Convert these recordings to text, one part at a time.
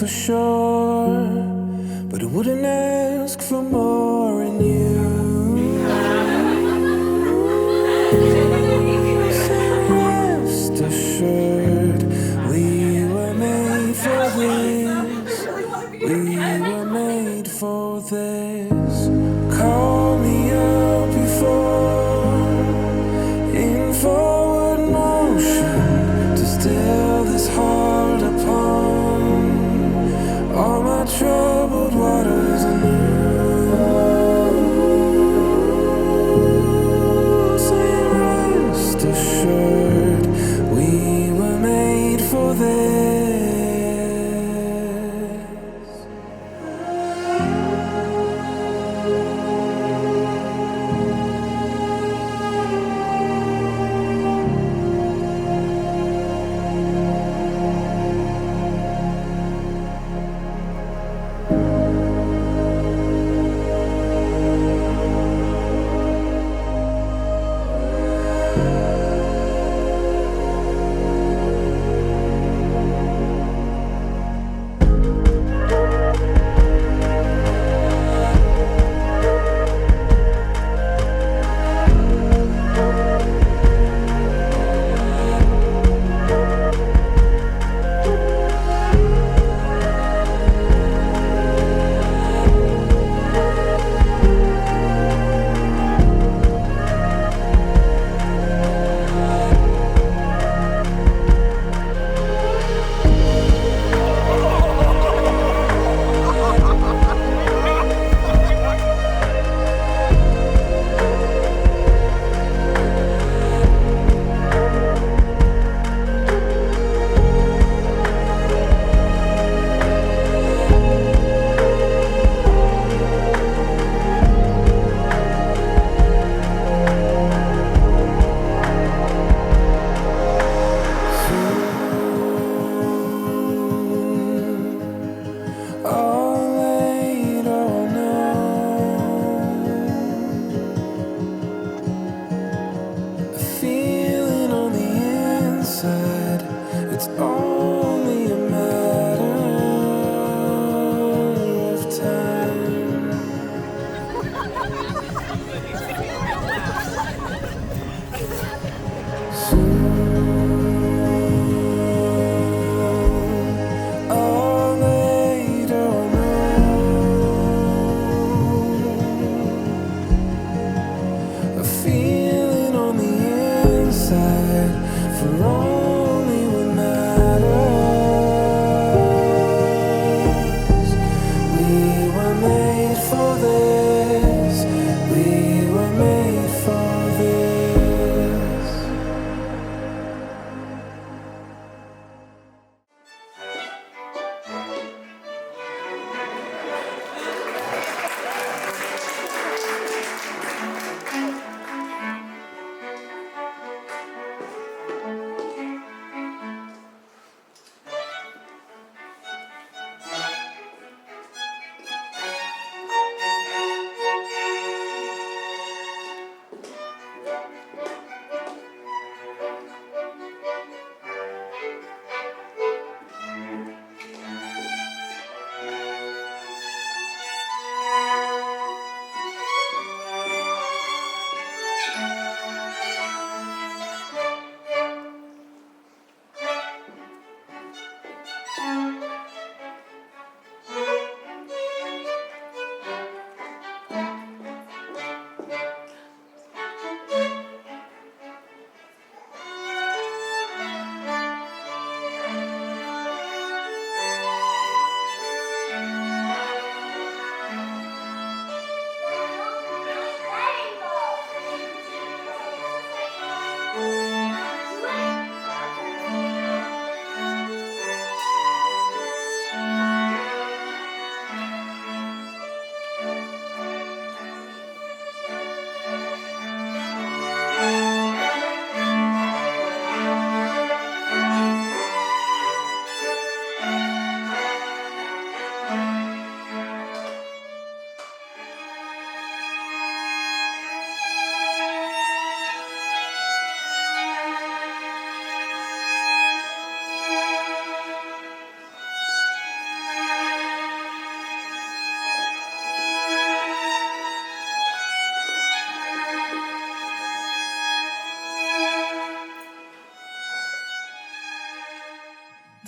shore, but I wouldn't ask for more in you. Rest assured, we were made for this. We were made for this. Call me up before in forward motion to still this heart upon all my troubled waters anew. Say rest assured, we were made for this.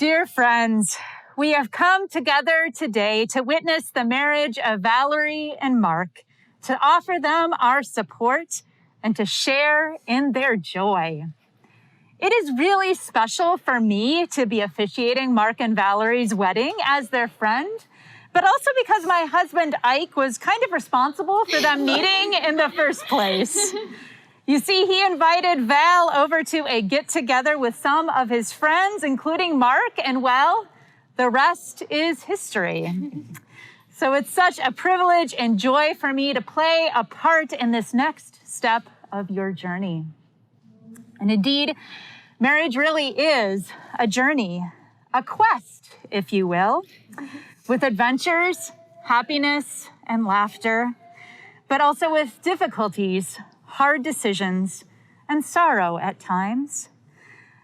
Dear friends, we have come together today to witness the marriage of Valerie and Mark, to offer them our support and to share in their joy. It is really special for me to be officiating Mark and Valerie's wedding as their friend, but also because my husband Ike was kind of responsible for them meeting in the first place. You see, he invited Val over to a get-together with some of his friends, including Mark, and well, the rest is history. So it's such a privilege and joy for me to play a part in this next step of your journey. And indeed, marriage really is a journey, a quest, if you will, with adventures, happiness, and laughter, but also with difficulties, hard decisions, and sorrow at times.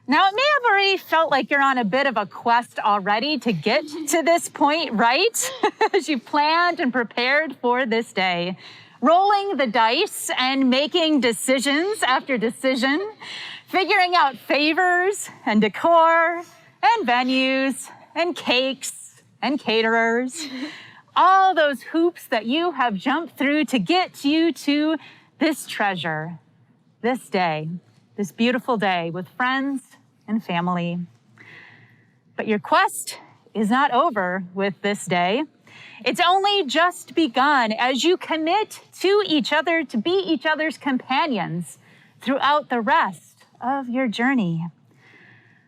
Now, it may have already felt like you're on a bit of a quest already to get to this point, right? As you planned and prepared for this day, rolling the dice and making decisions after decision, figuring out favors and decor and venues and cakes and caterers, all those hoops that you have jumped through to get you to this treasure, this day, this beautiful day with friends and family. But your quest is not over with this day. It's only just begun as you commit to each other to be each other's companions throughout the rest of your journey.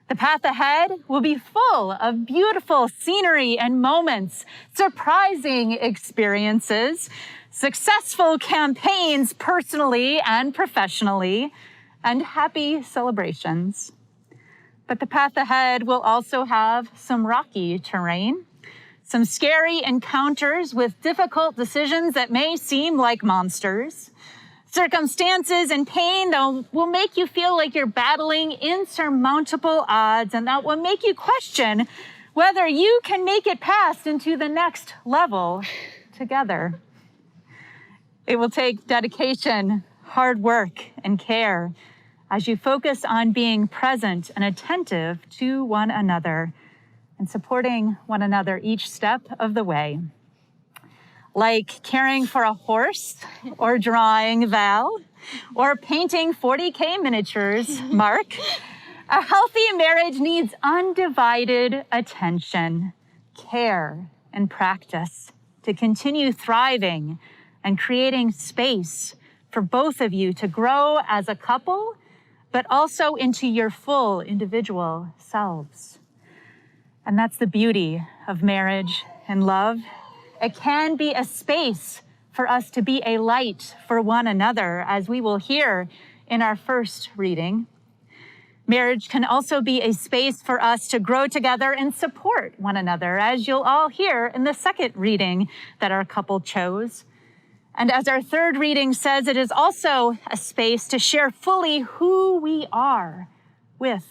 The path ahead will be full of beautiful scenery and moments, surprising experiences, successful campaigns personally and professionally, and happy celebrations. But the path ahead will also have some rocky terrain, some scary encounters with difficult decisions that may seem like monsters, circumstances and pain that will make you feel like you're battling insurmountable odds, and that will make you question whether you can make it past into the next level together. It will take dedication, hard work, and care as you focus on being present and attentive to one another and supporting one another each step of the way. Like caring for a horse or drawing Val or painting 40K miniatures, Mark, a healthy marriage needs undivided attention, care, and practice to continue thriving and creating space for both of you to grow as a couple, but also into your full individual selves. And that's the beauty of marriage and love. It can be a space for us to be a light for one another, as we will hear in our first reading. Marriage can also be a space for us to grow together and support one another, as you'll all hear in the second reading that our couple chose. And as our third reading says, it is also a space to share fully who we are with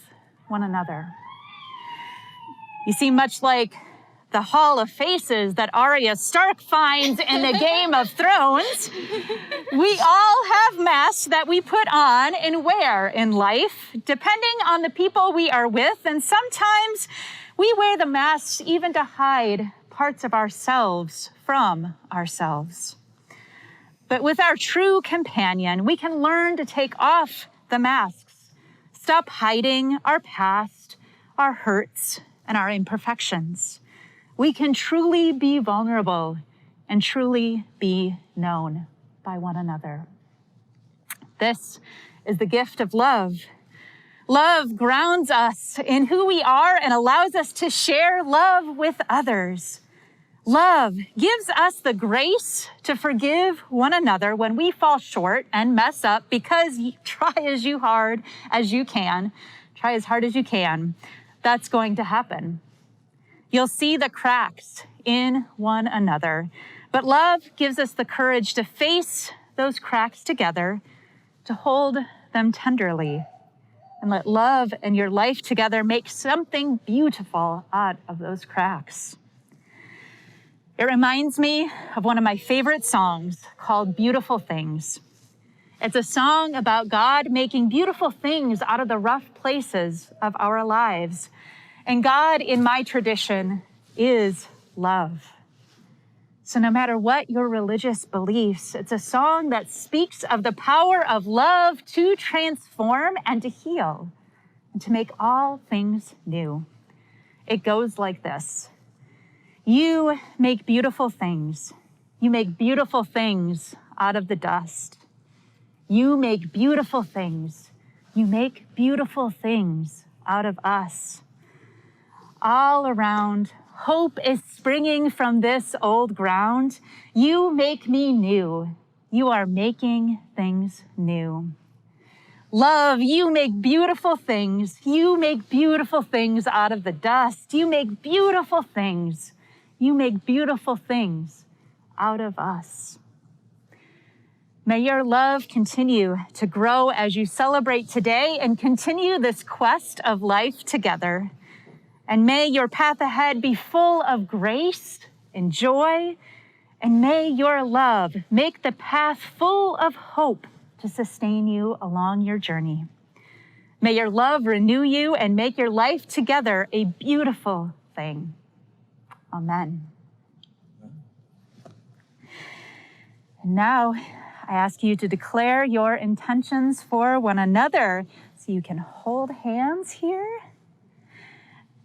one another. You see, much like the Hall of Faces that Arya Stark finds in the Game of Thrones, we all have masks that we put on and wear in life, depending on the people we are with. And sometimes we wear the masks even to hide parts of ourselves from ourselves. But with our true companion, we can learn to take off the masks, stop hiding our past, our hurts, and our imperfections. We can truly be vulnerable and truly be known by one another. This is the gift of love. Love grounds us in who we are and allows us to share love with others. Love gives us the grace to forgive one another when we fall short and mess up, because you try as hard as you can. That's going to happen. You'll see the cracks in one another, but love gives us the courage to face those cracks together, to hold them tenderly, and let love and your life together make something beautiful out of those cracks. It reminds me of one of my favorite songs called Beautiful Things. It's a song about God making beautiful things out of the rough places of our lives. And God in my tradition is love. So no matter what your religious beliefs, it's a song that speaks of the power of love to transform and to heal and to make all things new. It goes like this. You make beautiful things. You make beautiful things out of the dust. You make beautiful things. You make beautiful things out of us. All around, hope is springing from this old ground. You make me new. You are making things new. Love, you make beautiful things. You make beautiful things out of the dust. You make beautiful things. You make beautiful things out of us. May your love continue to grow as you celebrate today and continue this quest of life together. And may your path ahead be full of grace and joy. And may your love make the path full of hope to sustain you along your journey. May your love renew you and make your life together a beautiful thing. Amen. And now, I ask you to declare your intentions for one another. So you can hold hands here.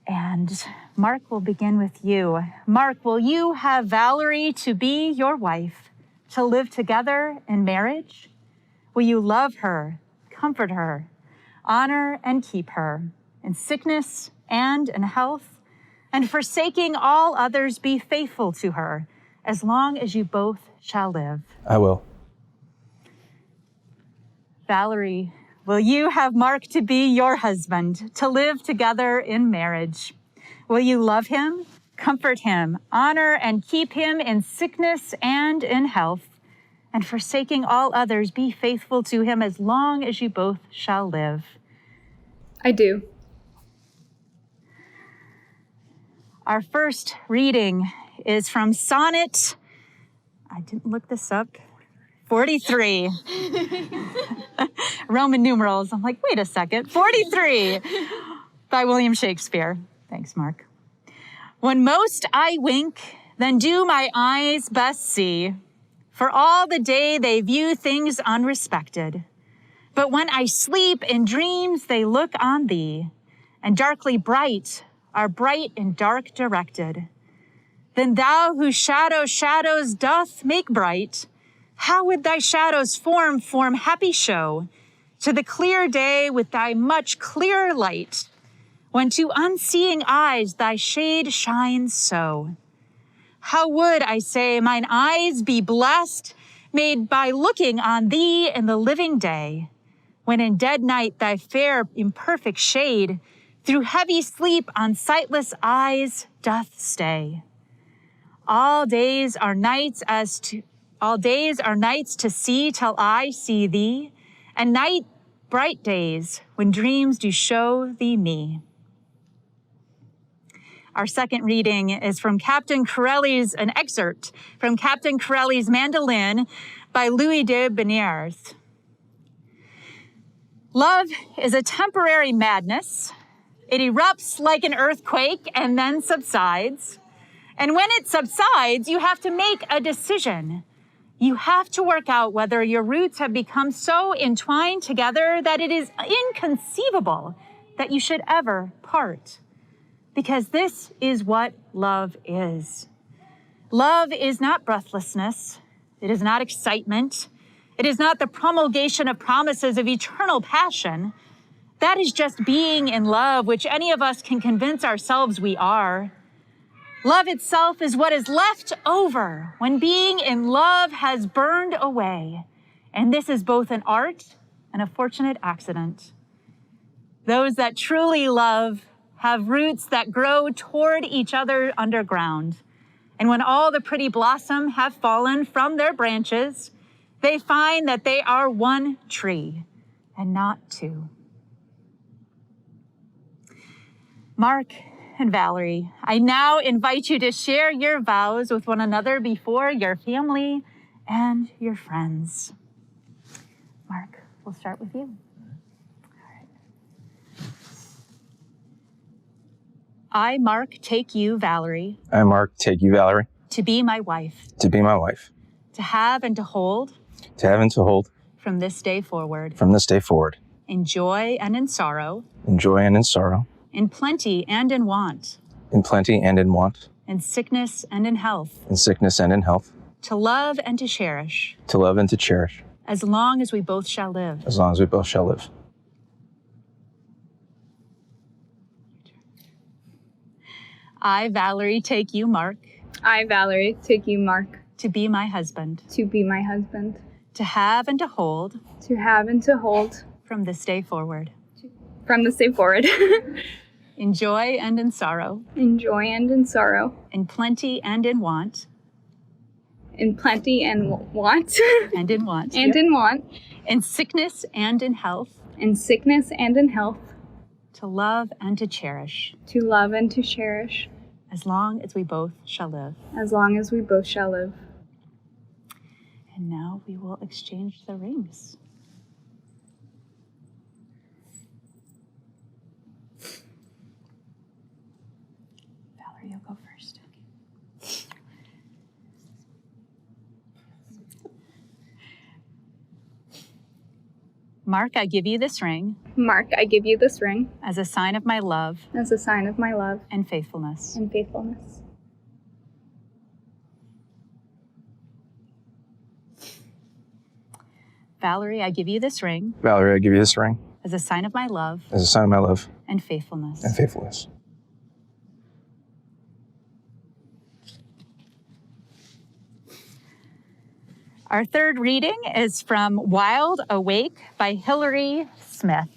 And Mark will begin with you. Mark, will you have Valerie to be your wife, to live together in marriage? Will you love her, comfort her, honor and keep her in sickness and in health, and forsaking all others, be faithful to her as long as you both shall live? I will. Valerie, will you have Mark to be your husband, to live together in marriage? Will you love him, comfort him, honor and keep him in sickness and in health, and forsaking all others, be faithful to him as long as you both shall live? I do. Our first reading is from Sonnet, I didn't look this up, 43. Roman numerals. I'm like, wait a second. 43 by William Shakespeare. Thanks, Mark. When most I wink, then do my eyes best see, for all the day they view things unrespected. But when I sleep in dreams, they look on thee, and darkly bright are bright and dark directed. Then thou whose shadows doth make bright, how would thy shadows form happy show to the clear day with thy much clearer light, when to unseeing eyes thy shade shines so? How would, I say, mine eyes be blessed, made by looking on thee in the living day, when in dead night thy fair imperfect shade through heavy sleep on sightless eyes doth stay. All days are nights to see till I see thee, and night bright days when dreams do show thee me. Our second reading is from an excerpt from Captain Corelli's Mandolin by Louis de Beniers. Love is a temporary madness. It erupts like an earthquake and then subsides. And when it subsides, you have to make a decision. You have to work out whether your roots have become so entwined together that it is inconceivable that you should ever part. Because this is what love is. Love is not breathlessness. It is not excitement. It is not the promulgation of promises of eternal passion. That is just being in love, which any of us can convince ourselves we are. Love itself is what is left over when being in love has burned away. And this is both an art and a fortunate accident. Those that truly love have roots that grow toward each other underground. And when all the pretty blossom have fallen from their branches, they find that they are one tree and not two. Mark and Valerie, I now invite you to share your vows with one another before your family and your friends. Mark, we'll start with you. All right. I, Mark, take you, Valerie, I, Mark, take you, Valerie, to be my wife, to be my wife, to have and to hold, to have and to hold, from this day forward, from this day forward, in joy and in sorrow, in joy and in sorrow, in plenty and in want, in plenty and in want, in sickness and in health, in sickness and in health, to love and to cherish, to love and to cherish, as long as we both shall live. as long as we both shall live. I, Valerie, take you, Mark, I, Valerie, take you, Mark, to be my husband, to be my husband, to have and to hold, to have and to hold, from this day forward, from this day forward, in joy and in sorrow, in joy and in sorrow, in plenty and in want, in plenty and want, and in want, and in want, in sickness and in health, in sickness and in health, to love and to cherish, to love and to cherish, as long as we both shall live. as long as we both shall live. And now we will exchange the rings. Valerie, you'll go first. Mark, I give you this ring Mark, I give you this ring as a sign of my love as a sign of my love and faithfulness. and faithfulness. Valerie, I give you this ring Valerie, I give you this ring as a sign of my love as a sign of my love and faithfulness. and faithfulness. Our third reading is from Wild Awake by Hilary Smith.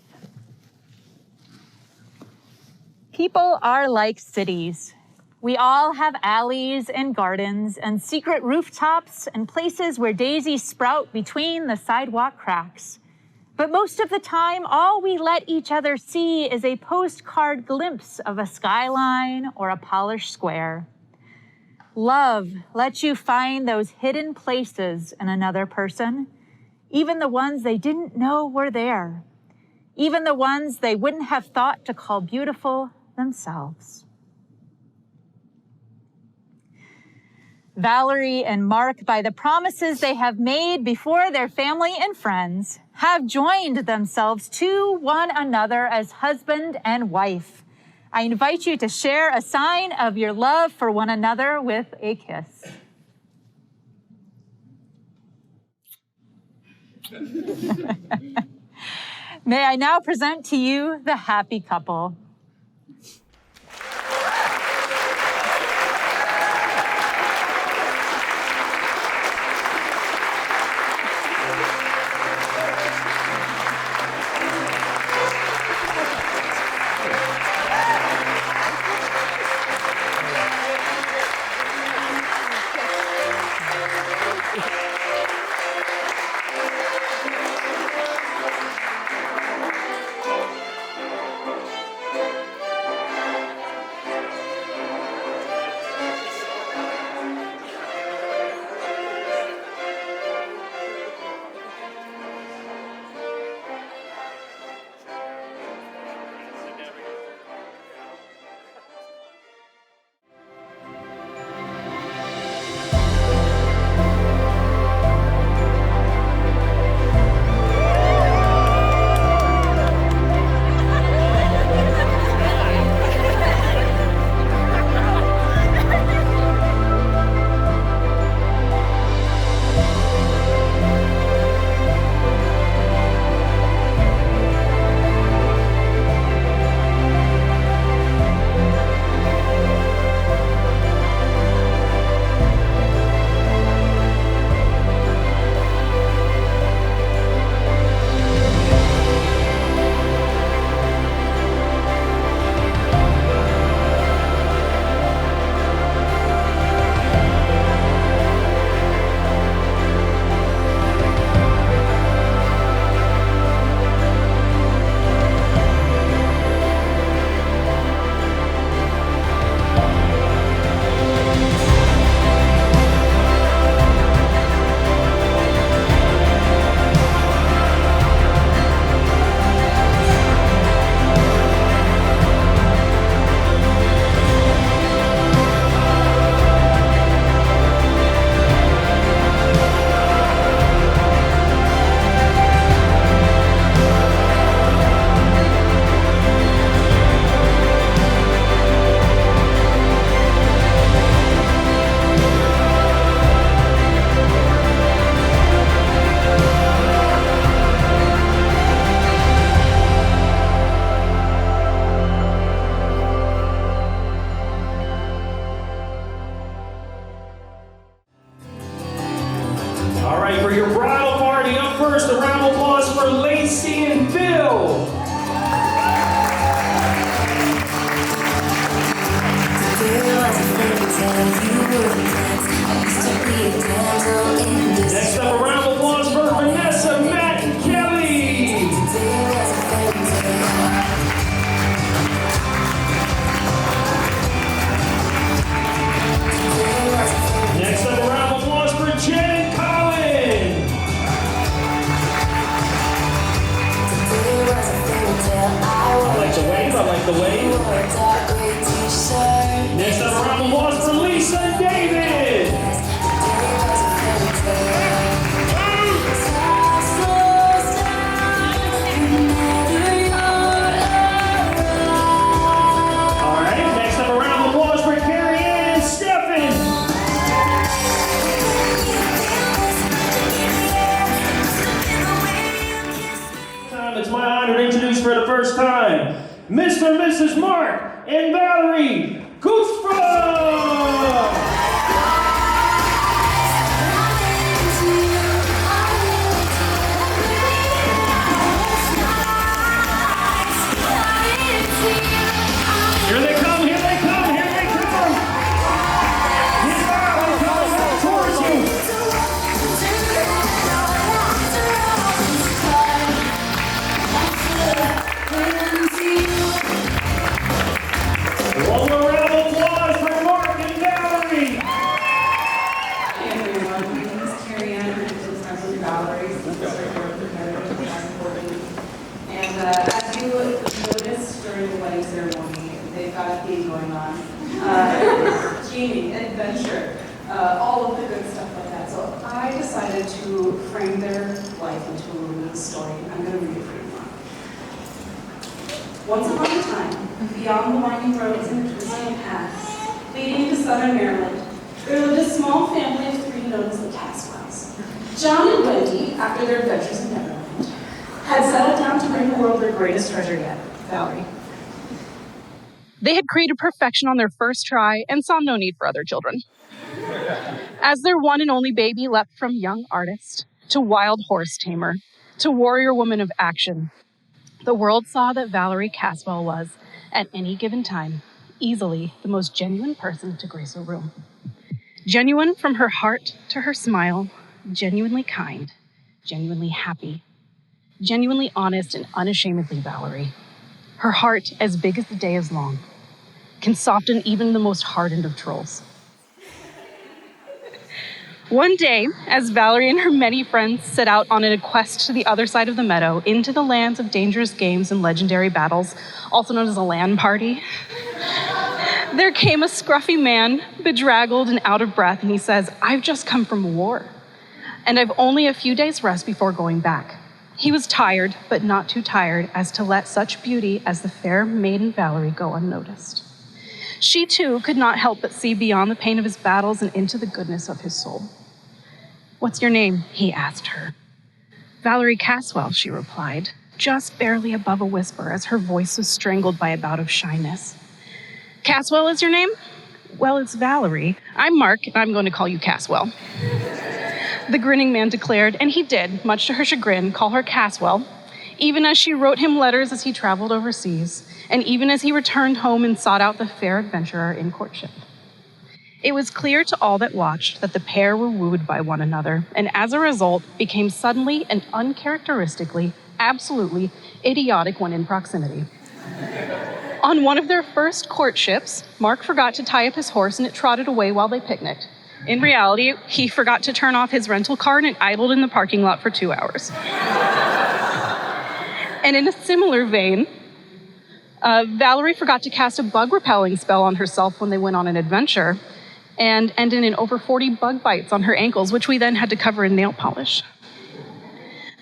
People are like cities. We all have alleys and gardens and secret rooftops and places where daisies sprout between the sidewalk cracks. But most of the time, all we let each other see is a postcard glimpse of a skyline or a polished square. Love lets you find those hidden places in another person, even the ones they didn't know were there, even the ones they wouldn't have thought to call beautiful themselves. Valerie and Mark, by the promises they have made before their family and friends, have joined themselves to one another as husband and wife. I invite you to share a sign of your love for one another with a kiss. May I now present to you the happy couple. the way. Next up, round of applause for Lisa and David. All right, next up, a round of applause for Carrie Ann and Stefan. It's my honor to introduce for the first time, Mr. and Mrs. Mark and Valerie Mark. Here they come, here they come, here they come. Here they are, coming towards you. One more round of applause for Mark and Valerie. Hey everyone, my name is Carrie Ann, and this is my sister Valerie. And as you noticed during the wedding ceremony, they've got a theme going on. Gaming, adventure, all of the good stuff like that. So I decided to frame their life into a little story. I'm going to read it for you now. Once upon a time, beyond the winding roads and the twisting paths leading into southern Maryland, there lived a small family of three known as the Caswells. John and Wendy, after their adventures in Neverland, had settled down to bring the world their greatest treasure yet, Valerie. They had created perfection on their first try and saw no need for other children. As their one and only baby leapt from young artist to wild horse tamer to warrior woman of action, the world saw that Valerie Caswell was, at any given time, easily the most genuine person to grace a room. Genuine from her heart to her smile, genuinely kind, genuinely happy, genuinely honest and unashamedly Valerie. Her heart, as big as the day is long, can soften even the most hardened of trolls. One day, as Valerie and her many friends set out on a quest to the other side of the meadow, into the lands of dangerous games and legendary battles, also known as a LAN party, there came a scruffy man, bedraggled and out of breath, and he says, "I've just come from war, and I've only a few days' rest before going back." He was tired, but not too tired as to let such beauty as the fair maiden Valerie go unnoticed. She, too, could not help but see beyond the pain of his battles and into the goodness of his soul. "What's your name?" he asked her. "Valerie Caswell," she replied, just barely above a whisper as her voice was strangled by a bout of shyness. "Caswell is your name? Well, it's Valerie. I'm Mark, and I'm going to call you Caswell." The grinning man declared, and he did, much to her chagrin, call her Caswell, even as she wrote him letters as he traveled overseas, and even as he returned home and sought out the fair adventurer in courtship. It was clear to all that watched that the pair were wooed by one another, and as a result, became suddenly and uncharacteristically, absolutely idiotic when in proximity. On one of their first courtships, Mark forgot to tie up his horse and it trotted away while they picnicked. In reality, he forgot to turn off his rental car and it idled in the parking lot for 2 hours. And in a similar vein, Valerie forgot to cast a bug-repelling spell on herself when they went on an adventure and ended in over 40 bug bites on her ankles, which we then had to cover in nail polish.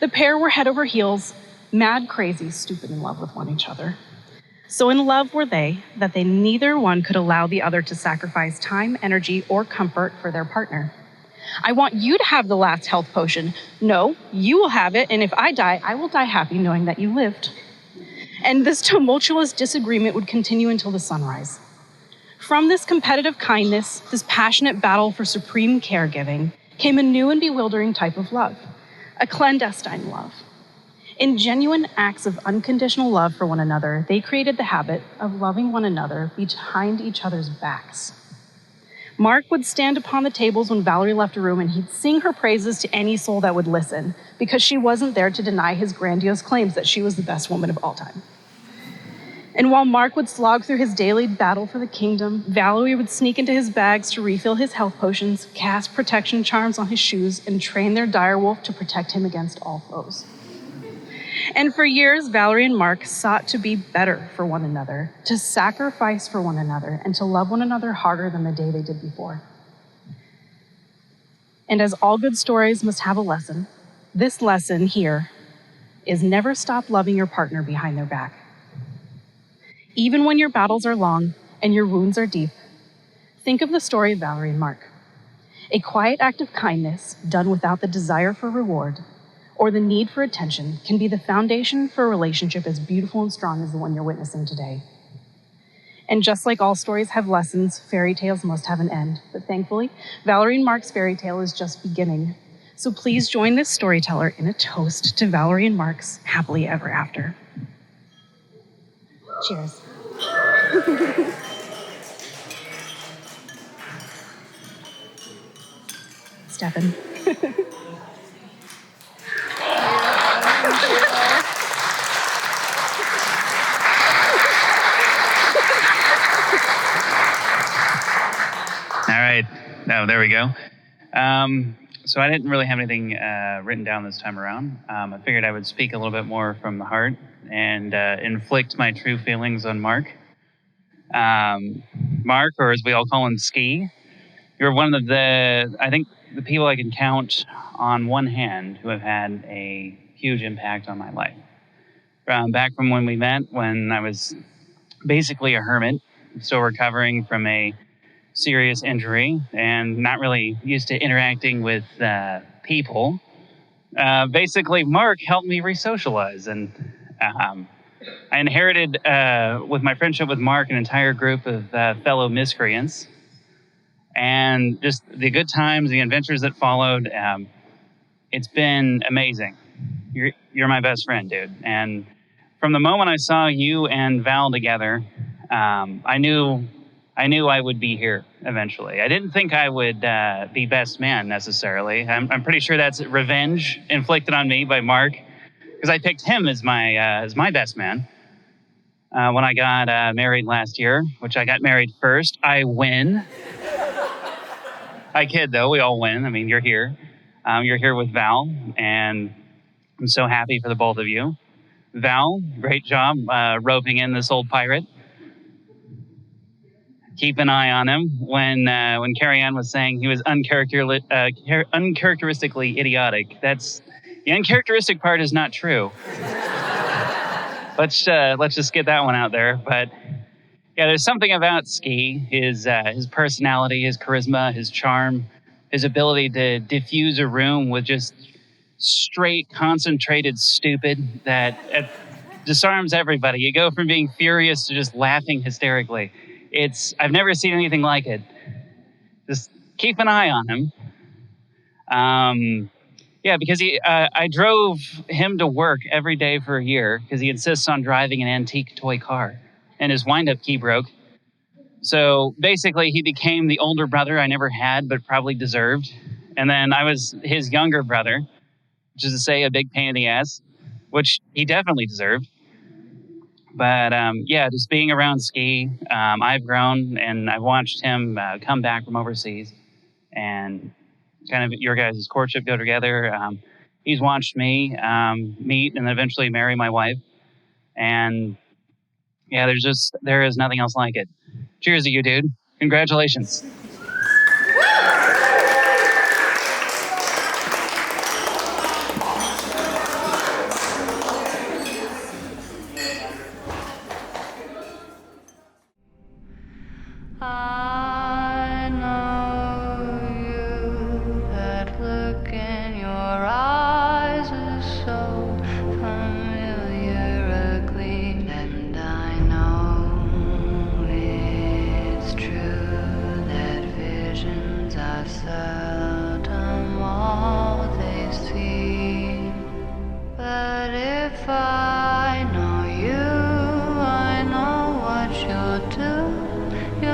The pair were head over heels, mad, crazy, stupid in love with each other. So in love were they that they neither one could allow the other to sacrifice time, energy, or comfort for their partner. "I want you to have the last health potion." "No, you will have it, and if I die, I will die happy knowing that you lived." And this tumultuous disagreement would continue until the sunrise. From this competitive kindness, this passionate battle for supreme caregiving, came a new and bewildering type of love, a clandestine love. In genuine acts of unconditional love for one another, they created the habit of loving one another behind each other's backs. Mark would stand upon the tables when Valerie left a room and he'd sing her praises to any soul that would listen, because she wasn't there to deny his grandiose claims that she was the best woman of all time. And while Mark would slog through his daily battle for the kingdom, Valerie would sneak into his bags to refill his health potions, cast protection charms on his shoes, and train their direwolf to protect him against all foes. And for years, Valerie and Mark sought to be better for one another, to sacrifice for one another, and to love one another harder than the day they did before. And as all good stories must have a lesson, this lesson here is never stop loving your partner behind their back. Even when your battles are long and your wounds are deep, think of the story of Valerie and Mark. A quiet act of kindness done without the desire for reward or the need for attention can be the foundation for a relationship as beautiful and strong as the one you're witnessing today. And just like all stories have lessons, fairy tales must have an end. But thankfully, Valerie and Mark's fairy tale is just beginning. So please join this storyteller in a toast to Valerie and Mark's happily ever after. Cheers. Stefan. All right. Oh, there we go. So I didn't really have anything written down this time around. I figured I would speak a little bit more from the heart and inflict my true feelings on Mark. Mark, or as we all call him, Ski, you're one of the people I can count on one hand who have had a huge impact on my life. Back from when we met, when I was basically a hermit, still recovering from a serious injury and not really used to interacting with people. Basically, Mark helped me re-socialize, and I inherited, with my friendship with Mark, an entire group of fellow miscreants, and just the good times, the adventures that followed. It's been amazing. You're my best friend, dude. And from the moment I saw you and Val together, I knew I would be here eventually. I didn't think I would be best man necessarily. I'm pretty sure that's revenge inflicted on me by Mark, because I picked him as my best man when I got married last year, which I got married first. I win. I kid though, we all win. I mean, you're here. You're here with Val, and I'm so happy for the both of you. Val, great job roping in this old pirate. Keep an eye on him. When Carrie Ann was saying he was uncharacteristically idiotic, the uncharacteristic part is not true. Let's just get that one out there. But yeah, there's something about Ski, his personality, his charisma, his charm, his ability to diffuse a room with just straight, concentrated stupid that disarms everybody. You go from being furious to just laughing hysterically. I've never seen anything like it. Just keep an eye on him. Because I drove him to work every day for a year because he insists on driving an antique toy car, and his wind-up key broke. So basically, he became the older brother I never had, but probably deserved. And then I was his younger brother, which is to say a big pain in the ass, which he definitely deserved. But just being around Ski, I've grown, and I've watched him come back from overseas, and kind of your guys' courtship go together. He's watched me meet and eventually marry my wife, and yeah, there is nothing else like it. Cheers to you, dude. Congratulations. I know you, that look in your eyes is so familiar a gleam, and I know it's true that visions are seldom all they seem. But if I know you, I know what you'll do. You'll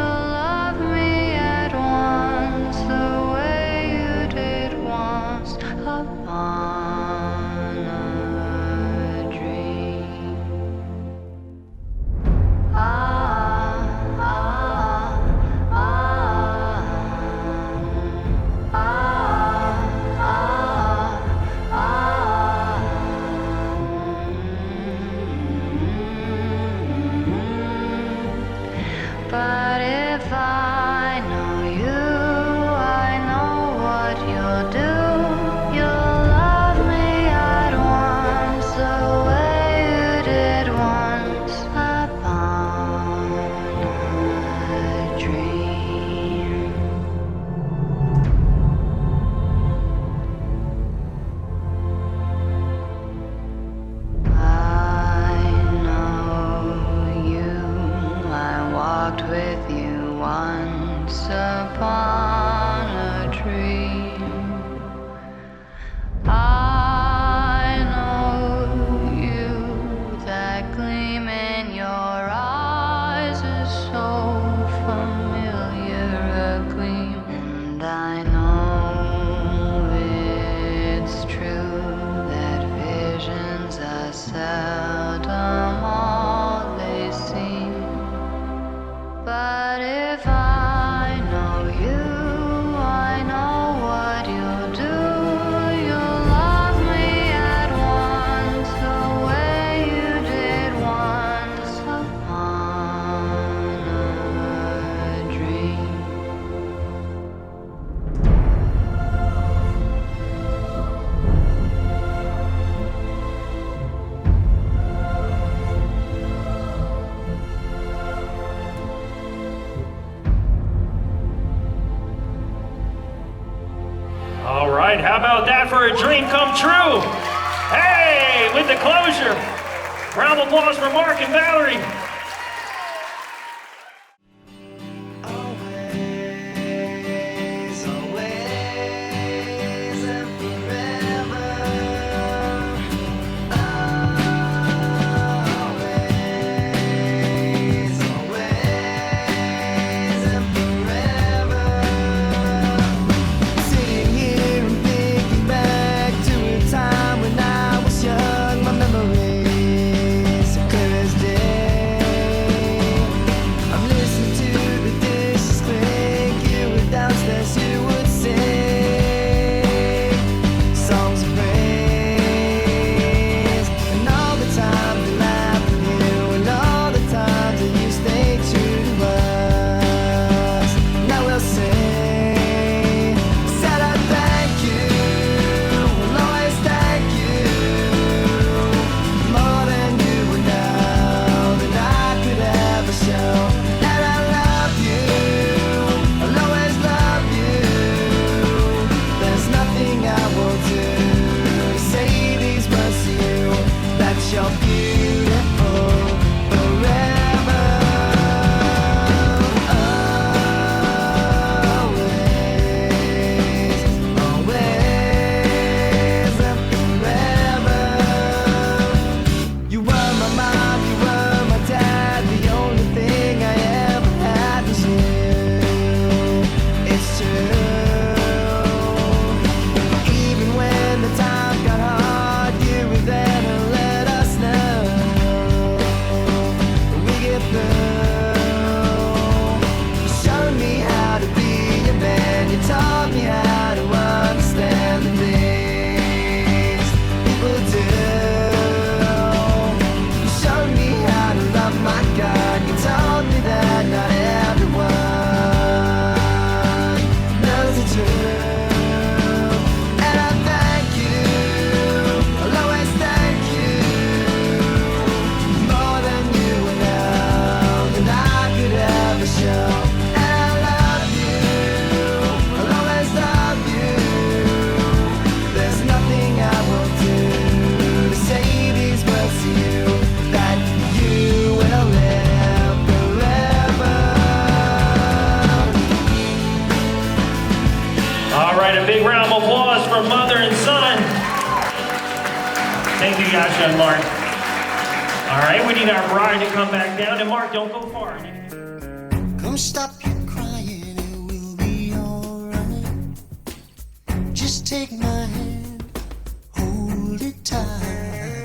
right, how about that for a dream come true? Hey, with the closure. Round of applause for Mark and Valerie. Thank you, Yasha and Mark. All right, we need our bride to come back down. And Mark, don't go far. Come stop your crying, it will be alright. Just take my hand, hold it tight.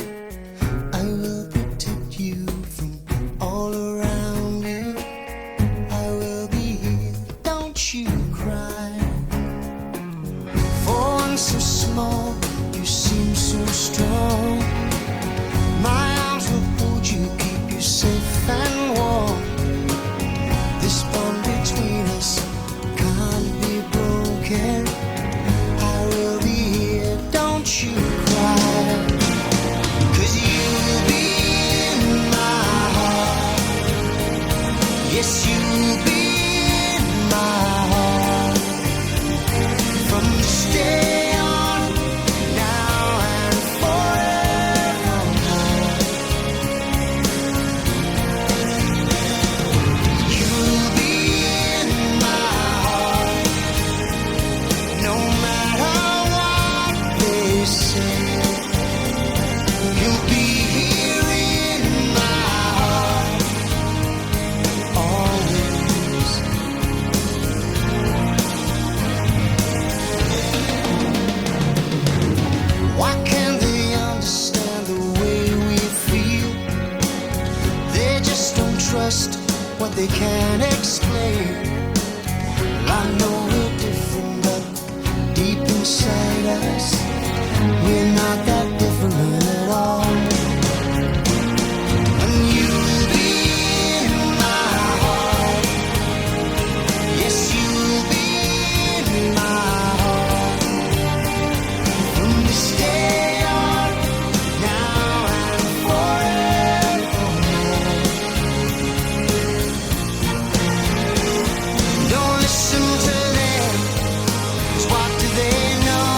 I will protect you from all around you. I will be here, don't you cry. For one so small, you seem so strong. My arms will hold you, keep you safe and warm. This bond between us can't be broken. I will be here, don't you cry. 'Cause you'll be in my heart. Yes, you'll be in my heart. From this day on, now and forevermore. You'll be in my heart. No matter what they say. You'll be here in my heart. Always. Why can't they understand the way we feel? They just don't trust what they can't explain. I know we're different, but deep inside us, we're not that different at all. And you'll be in my heart. Yes, you'll be in my heart. From this day on, now and forevermore. Don't listen to them, 'cause what do they know?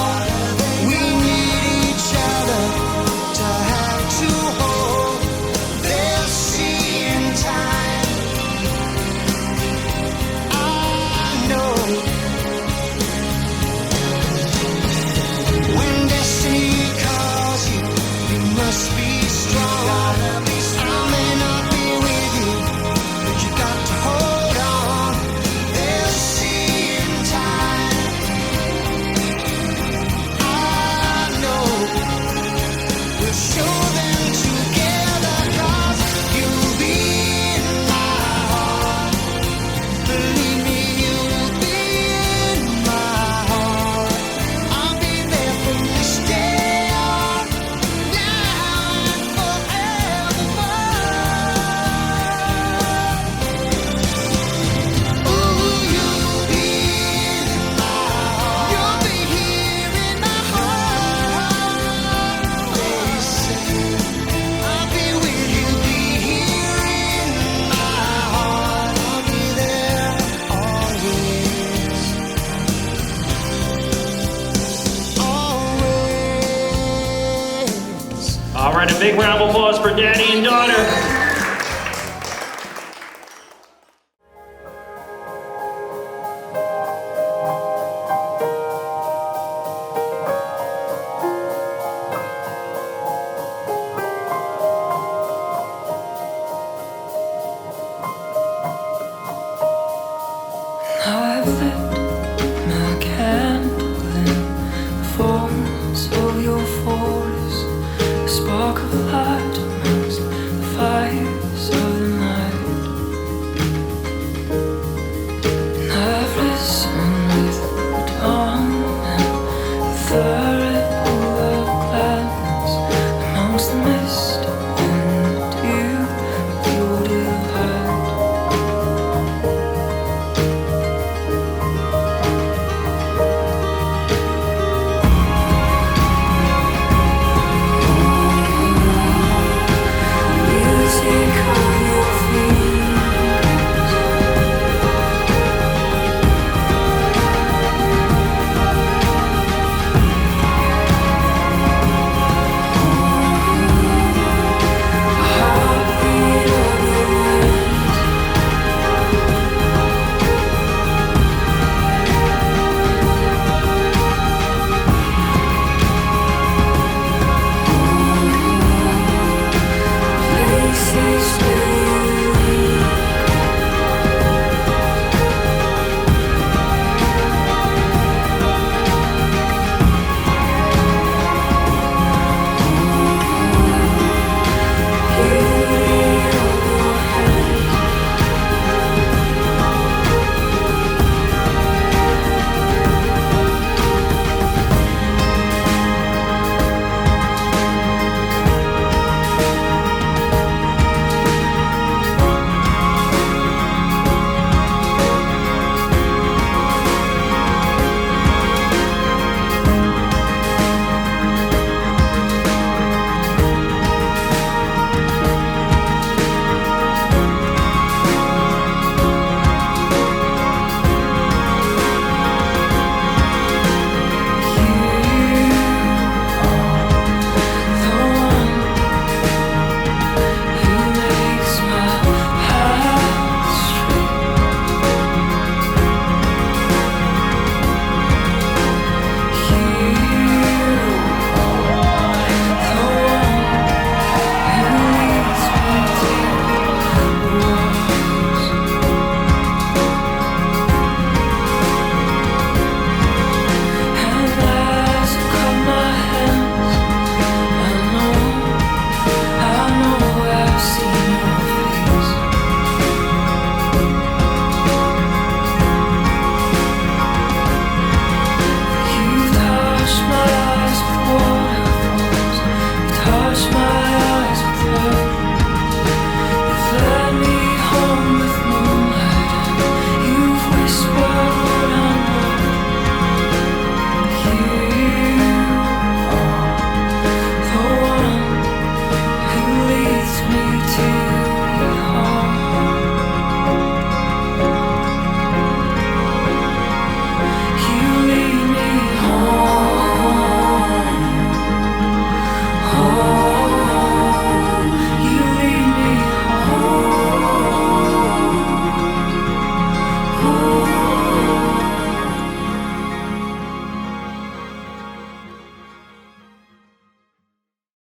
Big round of applause for Daddy and daughter.